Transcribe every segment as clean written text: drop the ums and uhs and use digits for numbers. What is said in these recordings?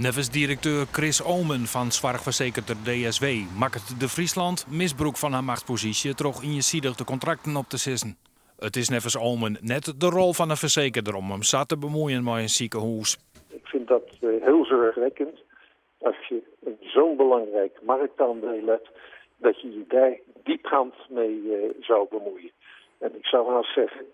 Nevens directeur Chris Omen van zwaarverzekerde DSW maakt de Friesland misbruik van haar machtspositie toch injesiedig de contracten op te sissen. Het is nevens Omen net de rol van een verzekerder om hem zat te bemoeien met een ziekenhuis. Ik vind dat heel zorgwekkend als je een zo'n belangrijk marktaandeel hebt, dat je je daar diepgaand mee zou bemoeien. En ik zou haast zeggen,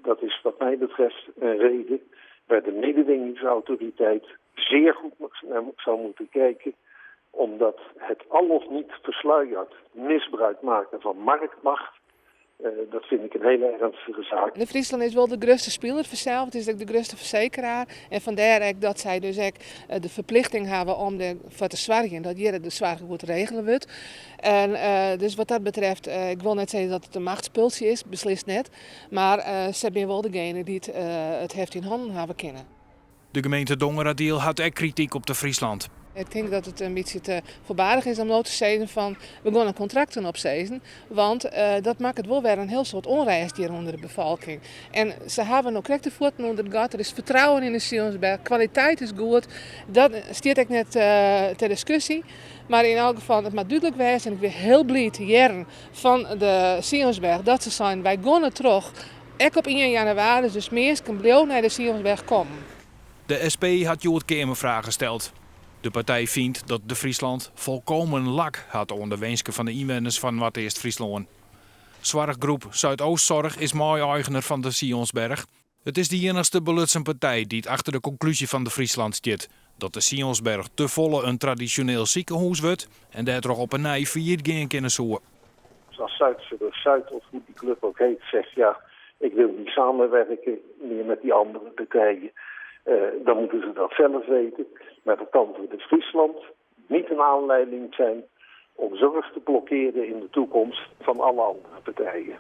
dat is wat mij betreft een reden waar de mededingingsautoriteit zeer goed naar zou moeten kijken, omdat het al of niet versluierd misbruik maken van marktmacht, dat vind ik een hele ernstige zaak. De Friesland is wel de grootste speler vanzelf, het is ook de grootste verzekeraar. En vandaar dat zij dus ook de verplichting hebben om voor te zorgen dat hier de zorg goed regelen wordt. En dus wat dat betreft, ik wil net zeggen dat het een machtspulsje is, beslist net. Maar ze zijn wel degene die het heft in handen hebben kunnen. De gemeente Dongeradeel had ook kritiek op de Friesland. Ik denk dat het een beetje te voorbarig is om nou te zeggen van we gaan een contracten opzetten. Want dat maakt het wel weer een heel soort onreist hier onder de bevolking. En ze hebben ook correcte voeten onder het gat. Er is vertrouwen in de Sionsberg. Kwaliteit is goed. Dat staat ook net ter discussie. Maar in elk geval, het moet duidelijk wezen. En ik ben heel blij te jaren van de Sionsberg dat ze zijn. Wij gaan terug. Ook op 1 januari. Dus mensen kunnen blijven naar de Sionsberg komen. De SP had Jood Kamervragen gesteld. De partij vindt dat de Friesland volkomen lak had onder de wensen van de inwoners van wat eerst Friesland. Zorggroep Zuidoostzorg is mooi-eigenaar van de Sionsberg. Het is de enigste belutsen partij die het achter de conclusie van de Friesland zit dat de Sionsberg te volle een traditioneel ziekenhuis wordt en daar toch op een nij failliet gaan kunnen zoeken. Als Zuid of hoe die club ook heet zegt ja, ik wil niet samenwerken meer met die andere partijen. Dan moeten ze dat zelf weten. Maar dat kan voor de Friesland niet een aanleiding zijn om zorg te blokkeren in de toekomst van alle andere partijen.